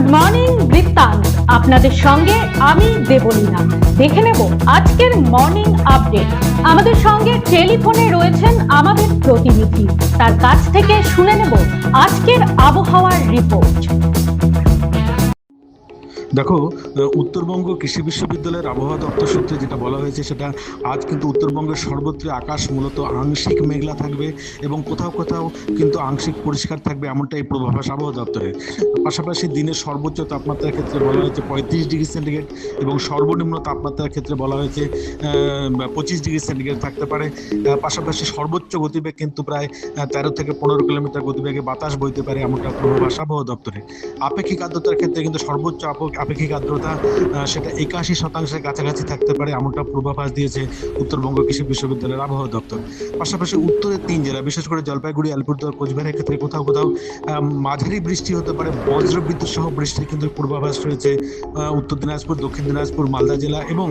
Good morning বৃত্তান্ত, আপনাদের সঙ্গে আমি দেবলীনা। দেখে নেব আজকের মর্নিং আপডেট। আমাদের সঙ্গে টেলিফোনে রয়েছেন আমাদের প্রতিনিধি, তার কাছ থেকে শুনে নেব আজকের আবহাওয়ার রিপোর্ট। দেখো, উত্তরবঙ্গ কৃষি বিশ্ববিদ্যালয়ের আবহাওয়া দপ্তর সূত্রে যেটা বলা হয়েছে সেটা আজ কিন্তু উত্তরবঙ্গের সর্বত্র আকাশ মূলত আংশিক মেঘলা থাকবে এবং কোথাও কোথাও কিন্তু আংশিক পরিষ্কার থাকবে, এমনটাই পূর্বাভাস আবহাওয়া দপ্তরের। পাশাপাশি দিনের সর্বোচ্চ তাপমাত্রার ক্ষেত্রে বলা হয়েছে 35°C এবং সর্বনিম্ন তাপমাত্রার ক্ষেত্রে বলা হয়েছে 25°C থাকতে পারে। পাশাপাশি সর্বোচ্চ গতিবেগ কিন্তু প্রায় 13 থেকে 15 কিলোমিটার গতিবেগে বাতাস বইতে পারে, এমনটা পূর্বাভাস আবহাওয়া দপ্তরের। আপেক্ষিক আর্দ্রতার ক্ষেত্রে কিন্তু সর্বোচ্চ আপেক্ষিক আর্দ্রতা সেটা 81% কাছাকাছি থাকতে পারে, এমনটা পূর্বাভাস দিয়েছে উত্তরবঙ্গ কৃষি বিশ্ববিদ্যালয়ের আবহাওয়া দপ্তর। পাশাপাশি উত্তরের 3 জেলা, বিশেষ করে জলপাইগুড়ি, আলিপুরদুয়ার, কোচবিহারের ক্ষেত্রে কোথাও কোথাও মাঝারি বৃষ্টি হতে পারে, বজ্রবিদ্যুৎ সহ বৃষ্টির কিন্তু পূর্বাভাস রয়েছে উত্তর দিনাজপুর, দক্ষিণ দিনাজপুর, মালদা জেলা এবং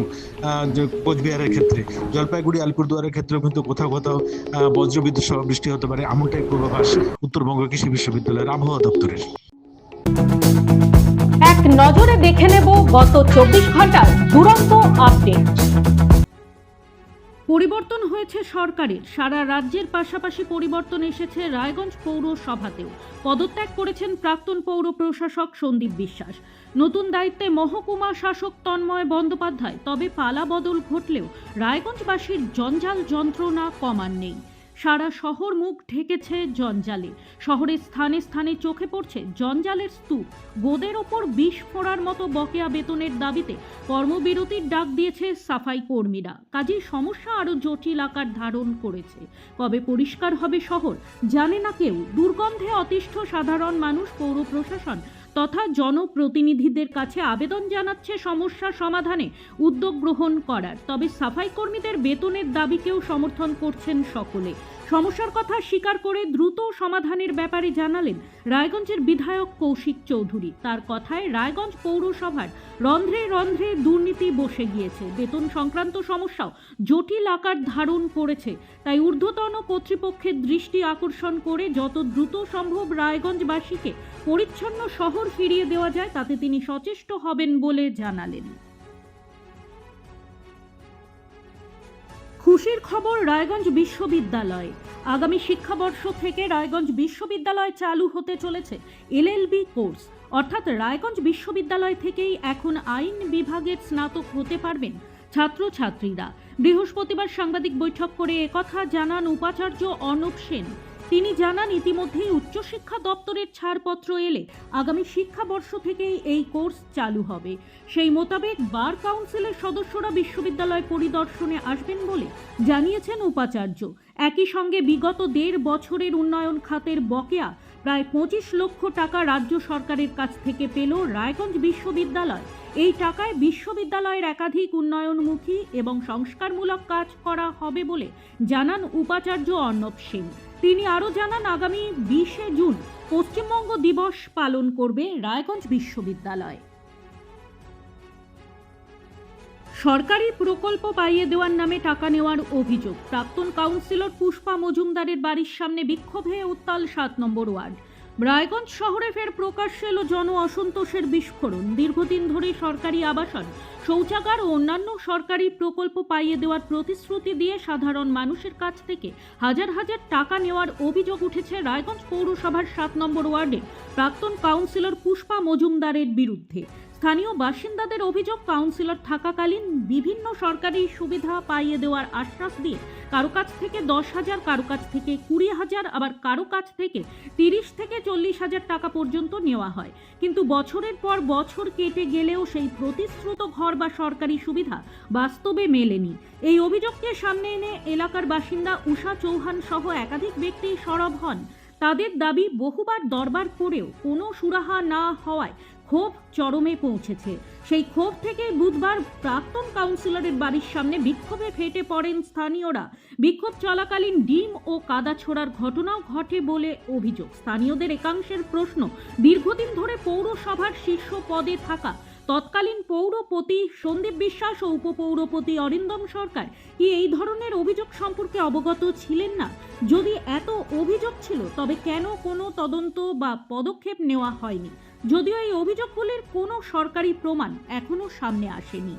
কোচবিহারের ক্ষেত্রে। জলপাইগুড়ি, আলিপুরদুয়ারের ক্ষেত্রেও কিন্তু কোথাও কোথাও বজ্রবিদ্যুৎ সহ বৃষ্টি হতে পারে, এমনটাই পূর্বাভাস উত্তরবঙ্গ কৃষি বিশ্ববিদ্যালয়ের আবহাওয়া দপ্তরের। এক নজরে দেখে নেব গত 24 ঘন্টার দুরন্ত আপডেট। পরিবর্তন হয়েছে সরকারের, সারা রাজ্যের পাশাপাশি পরিবর্তন এসেছে রায়গঞ্জ পৌরসভাতেও। পদত্যাগ করেছেন প্রাক্তন পৌর প্রশাসক সন্দীপ বিশ্বাস। নতুন দায়িত্বে মহকুমা শাসক তন্ময় বন্দ্যোপাধ্যায়। তবে পালা বদল ঘটলেও রায়গঞ্জবাসীর জঞ্জাল যন্ত্রণা কমার নেই। সারা শহর মুখ ঢেকেছে জঞ্জালে। শহরের স্থানে স্থানে চোখে পড়ছে জঞ্জালের স্তূপ। গোদের ওপর বিষ ফোঁড়ার মতো বকেয়া বেতনের দাবিতে কর্মবিরতির ডাক দিয়েছে সাফাই কর্মীরা। কাজেই সমস্যা আরও জটিল আকার ধারণ করেছে। কবে পরিষ্কার হবে শহর জানে না কেউ। দুর্গন্ধে অতিষ্ঠ সাধারণ মানুষ পৌর প্রশাসন তথা জনপ্রতিনিধিদের কাছে আবেদন জানাচ্ছে সমস্যা সমাধানে উদ্যোগ গ্রহণ করার। তবে সাফাই কর্মীদের বেতনের দাবিকেও সমর্থন করছেন সকলে। সমস্যার কথা স্বীকার করে দ্রুত সমাধানের ব্যাপারে জানালেন রায়গঞ্জের বিধায়ক কৌশিক চৌধুরী। তার কথায় রায়গঞ্জ পৌরসভার রন্ধ্রে রন্ধ্রে দুর্নীতি বসে গিয়েছে। বেতন সংক্রান্ত সমস্যাও জটিল আকার ধারণ করেছে। তাই ঊর্ধ্বতন কর্তৃপক্ষের দৃষ্টি আকর্ষণ করে যত দ্রুত সম্ভব রায়গঞ্জবাসীকে পরিচ্ছন্ন শহর ফিরিয়ে দেওয়া যায় তাতে তিনি সচেষ্ট হবেন বলে জানালেন। খুশির খবর রায়গঞ্জ বিশ্ববিদ্যালয়। আগামী শিক্ষাবর্ষ থেকে রায়গঞ্জ বিশ্ববিদ্যালয় চালু হতে চলেছে এলএলবি কোর্স। অর্থাৎ রায়গঞ্জ বিশ্ববিদ্যালয় থেকেই এখন আইন বিভাগের স্নাতক হতে পারবেন ছাত্রছাত্রীরা। বৃহস্পতিবার সাংবাদিক বৈঠক করে একথা জানান উপাচার্য অর্ণব সেন। তিনি জানান, ইতিমধ্যেই উচ্চশিক্ষা দপ্তরের ছাড়পত্র এলে আগামী শিক্ষাবর্ষ থেকেই এই কোর্স চালু হবে। সেই মোতাবেক বার কাউন্সিলের সদস্যরা বিশ্ববিদ্যালয় পরিদর্শনে আসবেন বলে জানিয়েছেন উপাচার্য। একই সঙ্গে বিগত 1.5 বছরের উন্নয়ন খাতের বকেয়া প্রায় 25 লক্ষ টাকা রাজ্য সরকারের কাছ থেকে পেল রায়গঞ্জ বিশ্ববিদ্যালয়। এই টাকায় বিশ্ববিদ্যালয়ের একাধিক উন্নয়নমুখী এবং সংস্কারমূলক কাজ করা হবে বলে জানান উপাচার্য অর্ণব সেন। তিনি আরও জানান, আগামী 20 জুন পশ্চিমবঙ্গ দিবস পালন করবে রায়গঞ্জ বিশ্ববিদ্যালয়। সরকারি প্রকল্প পাইয়ে দেওয়ার নামে টাকা নেওয়ার অভিযোগ। প্রাক্তন কাউন্সিলর পুষ্পা মজুমদারের বাড়ির সামনে বিক্ষোভে উত্তাল 7 নম্বর ওয়ার্ড। রায়গঞ্জ শহরে ফের প্রকাশ্যে এলো জন অসন্তোষের বিস্ফোরণ। দীর্ঘদিন ধরে সরকারি আবাসন, শৌচাগার ও অন্যান্য সরকারি প্রকল্প পাইয়ে দেওয়ার প্রতিশ্রুতি দিয়ে সাধারণ মানুষের কাছ থেকে হাজার হাজার টাকা নেওয়ার অভিযোগ উঠেছে রায়গঞ্জ পৌরসভার 7 নম্বর ওয়ার্ডে প্রাক্তন কাউন্সিলর পুষ্পা মজুমদারের বিরুদ্ধে। স্থানীয় বাসিন্দাদের অভিযোগ, কাউন্সিলর থাকাকালীন বিভিন্ন সরকারি সুবিধা পাইয়ে দেওয়ার আশ্বাস দিয়ে কারো কাছ থেকে 10,000, কারো কাছ থেকে 20,000, আবার কারো কাছ থেকে 30 থেকে 40,000 টাকা পর্যন্ত নেওয়া হয়। কিন্তু বছরের পর বছর কেটে গেলেও সেই প্রতিশ্রুত ঘর বা সরকারি সুবিধা বাস্তবে মেলেনি। এই অভিযোগকে সামনে এনে এলাকার বাসিন্দা উষা চৌহান সহ একাধিক ব্যক্তি সরব হন। তাদের দাবি, বহুবার দরবার করেও কোনো সুরাহা না হওয়ায় ক্ষোভ চরমে পৌঁছেছে। সেই ক্ষোভ থেকে বুধবার প্রাক্তন কাউন্সিলরের বাড়ির সামনে বিক্ষোভে ফেটে পড়েন স্থানীয়রা। বিক্ষোভ চলাকালীন ডিম ও কাদা ছোড়ার ঘটনাও ঘটে বলে অভিযোগ। স্থানীয়দের একাংশের প্রশ্ন, দীর্ঘদিন ধরে পৌরসভার শীর্ষ পদে থাকা তৎকালীন পৌরপতি সন্দীপ বিশ্বাস ও উপপৌরপতি অরিন্দম সরকার কি এই ধরনের অভিযোগ সম্পর্কে অবগত ছিলেন না? যদি এত অভিযোগ ছিল তবে কেন কোনো তদন্ত বা পদক্ষেপ নেওয়া হয়নি? যদিও এই অভিযোগগুলির কোনো সরকারি প্রমাণ এখনো সামনে আসেনি।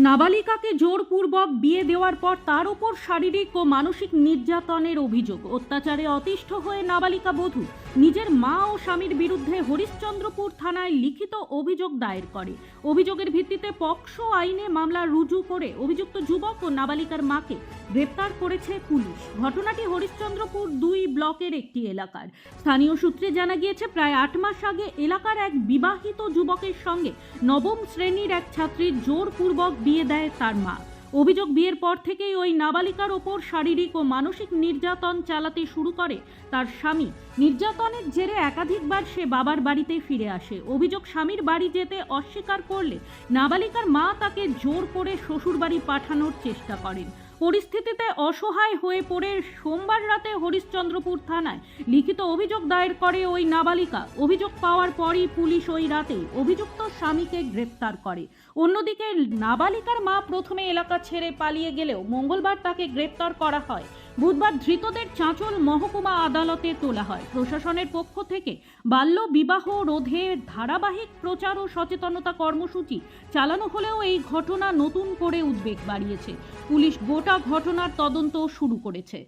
নাবালিকাকে জোরপূর্বক বিয়ে দেওয়ার পর তার উপর শারীরিক ও মানসিক নির্যাতনের অভিযোগ, অত্যাচারে অতিষ্ঠ হয়ে নাবালিকা বধূ নিজের মা ও স্বামীর বিরুদ্ধে হরিশ্চন্দ্রপুর থানায় লিখিত অভিযোগ দায়ের করে। অভিযোগের ভিত্তিতে পক্সো আইনে মামলা রুজু করে অভিযুক্ত যুবক ও নাবালিকার মাকে গ্রেপ্তার করেছে পুলিশ। ঘটনাটি হরিশ্চন্দ্রপুর 2 ব্লকের একটি এলাকার। স্থানীয় সূত্রে জানা গিয়েছে, প্রায় 8 মাস আগে এলাকার এক বিবাহিত যুবকের সঙ্গে 9ম শ্রেণীর এক ছাত্রীর জোরপূর্বক বিয়ে দেয় তার মা। অভিযোগ, বিয়ের পর থেকেই ওই নাবালিকার ওপর শারীরিক ও মানসিক নির্যাতন চালাতে শুরু করে তার স্বামী। নির্যাতনের জেরে একাধিকবার সে বাবার বাড়িতে ফিরে আসে। অভিযোগ, স্বামীর বাড়ি যেতে অস্বীকার করলে নাবালিকার মা তাকে জোর করে শ্বশুরবাড়ি পাঠানোর চেষ্টা করেন। পরিস্থিতিতে অসহায় হয়ে পড়ে সোমবার রাতে হরিশ্চন্দ্রপুর থানায় লিখিত অভিযোগ দায়ের করে ওই নাবালিকা। অভিযোগ পাওয়ার পরই পুলিশ ওই রাতে অভিযুক্ত স্বামীকে গ্রেপ্তার করে। অন্যদিকে নাবালিকার মা প্রথমে এলাকা ছেড়ে পালিয়ে গেলেও মঙ্গলবার তাকে গ্রেপ্তার করা হয়। বুধবার ধৃতদের চাঁচল মহকুমা আদালতে তোলা হয়। প্রশাসনের পক্ষ থেকে বাল্য বিবাহ রোধে ধারাবাহিক প্রচার ও সচেতনতা কর্মসূচি চালানো হলেও এই ঘটনা নতুন করে উদ্বেগ বাড়িয়েছে। পুলিশ গোটা ঘটনার তদন্ত শুরু করেছে।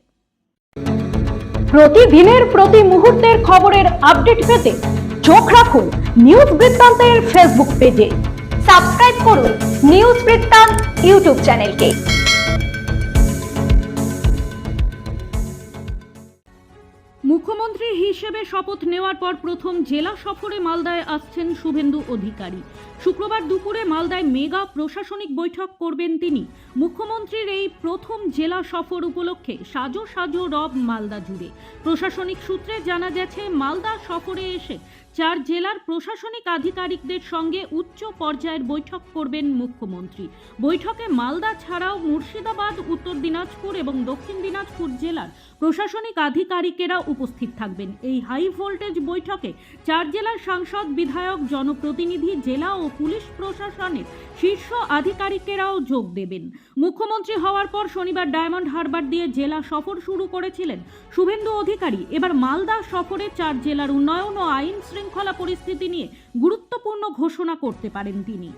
প্রতিদিনের প্রতি মুহূর্তের খবরের আপডেট পেতে চোখ রাখুন নিউজ বৃত্তান্তের ফেসবুক পেজে। সাবস্ক্রাইব করুন নিউজ বৃত্তান্ত ইউটিউব চ্যানেলকে। মুখ্যমন্ত্রী হিসেবে শপথ নেওয়ার পর প্রথম জেলা সফরে মালদায় আসছেন শুভেন্দু অধিকারী। শুক্রবার দুপুরে মালদায় মেগা প্রশাসনিক বৈঠক করবেন তিনি। মুখ্যমন্ত্রীর এই প্রথম জেলা সফর উপলক্ষে সাজো সাজো রব মালদা জুড়ে। প্রশাসনিক সূত্রে জানা গেছে, মালদা সফরে এসে 4 জেলার প্রশাসনিক আধিকারিকদের সঙ্গে উচ্চ পর্যায়ের বৈঠক করবেন মুখ্যমন্ত্রী। বৈঠকে মালদা ছাড়াও মুর্শিদাবাদ, উত্তর দিনাজপুর এবং দক্ষিণ দিনাজপুর জেলার প্রশাসনিক আধিকারিকেরা উপস্থিত থাকবেন। এই হাই ভোল্টেজ বৈঠকে 4 জেলার সাংসদ, বিধায়ক, জনপ্রতিনিধি, জেলা ও পুলিশ প্রশাসনের শীর্ষ আধিকারিকেরাও যোগ দেবেন। মুখ্যমন্ত্রী হওয়ার পর শনিবার ডায়মন্ড হারবার দিয়ে জেলা সফর শুরু করেছিলেন শুভেন্দু অধিকারী। এবার মালদা সফরে 4 জেলার উন্নয়ন ও আইন শৃঙ্খলা পরিস্থিতি নিয়ে গুরুত্বপূর্ণ ঘোষণা করতে পারেন তিনি।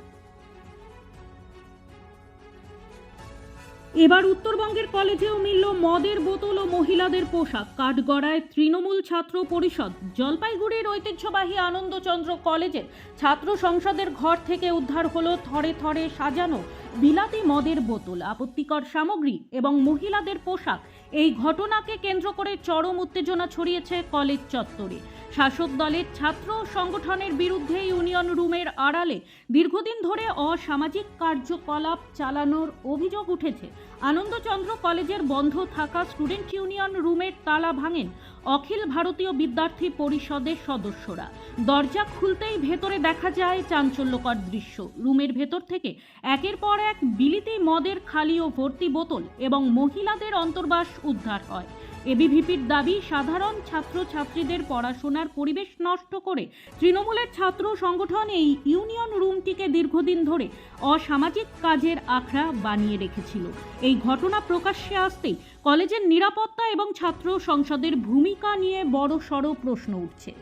এবার উত্তরবঙ্গের কলেজেও মিলল মদের বোতল ও মহিলাদের পোশাক। কাঠগড়ায় তৃণমূল ছাত্র পরিষদ। জলপাইগুড়ির ঐতিহ্যবাহী আনন্দচন্দ্র কলেজের ছাত্র সংসদের ঘর থেকে উদ্ধার হলো থরে থরে সাজানো বিলাতি মদের বোতল, আপত্তিকর সামগ্রী এবং মহিলাদের পোশাক। এই ঘটনাকে কেন্দ্র করে চরম উত্তেজনা ছড়িয়েছে কলেজ চত্বরে। শাসক দলের ছাত্র সংগঠনের বিরুদ্ধে ইউনিয়ন রুমের আড়ালে দীর্ঘদিন ধরে অসামাজিক কার্যকলাপ চালানোর অভিযোগ উঠেছে। আনন্দচন্দ্র কলেজের বন্ধ থাকা স্টুডেন্ট ইউনিয়ন রুমের তালা ভাঙেন অখিল ভারতীয় বিদ্যার্থী পরিষদের সদস্যরা। দরজা খুলতেই ভেতরে দেখা যায় চাঞ্চল্যকর দৃশ্য। রুমের ভেতর থেকে একের পর এক বিলিতি মদের খালি ও ভর্তি বোতল এবং মহিলাদের অন্তর্বাস উদ্ধার হয়। এবিভিপির দাবি, সাধারণ ছাত্রছাত্রীদের পড়াশোনার পরিবেশ নষ্ট করে তৃণমূলের ছাত্র সংগঠন এই ইউনিয়ন রুমটিকে দীর্ঘদিন ধরে অসামাজিক কাজের আখড়া বানিয়ে রেখেছিল। এই ঘটনা প্রকাশ্যে আসতেই কলেজের নিরাপত্তা এবং ছাত্র সংসদের ভূমিকা নিয়ে বড়সড় প্রশ্ন উঠছে।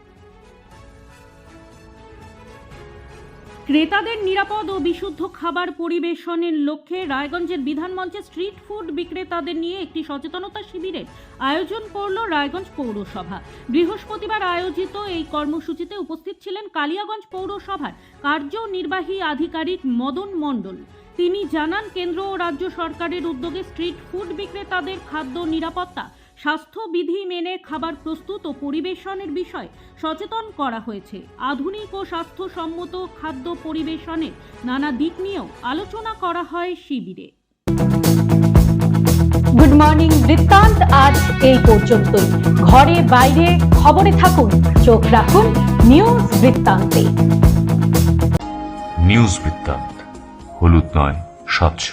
ক্রেতাদের নিরাপদ ও বিশুদ্ধ খাবার পরিবেশনের লক্ষ্যে রায়গঞ্জের বিধানমঞ্চে স্ট্রিট ফুড বিক্রেতাদের নিয়ে একটি সচেতনতা শিবিরের আয়োজন করল রায়গঞ্জ পৌরসভা। বৃহস্পতিবার আয়োজিত এই কর্মসূচিতে উপস্থিত ছিলেন কালিয়াগঞ্জ পৌরসভার কার্যনির্বাহী আধিকারিক মদন মণ্ডল। তিনি জানান, কেন্দ্র ও রাজ্য সরকারের উদ্যোগে স্ট্রিট ফুড বিক্রেতাদের খাদ্য নিরাপত্তা, স্বাস্থ্যবিধি মেনে খাবার প্রস্তুত ও পরিবেশনের বিষয়ে সচেতন করা হয়েছে। আধুনিক ও স্বাস্থ্যসম্মত খাদ্য পরিবেশনের নানা দিক নিয়েও আলোচনা করা হয় শিবিরে। গুড মর্নিং বৃত্তান্ত আজ এই পর্যন্তই। ঘরে বাইরে খবরে থাকুন, চোখ রাখুন নিউজ বৃত্তান্তে। নিউজ বৃত্তান্ত, হলুদ নয়, স্বচ্ছ।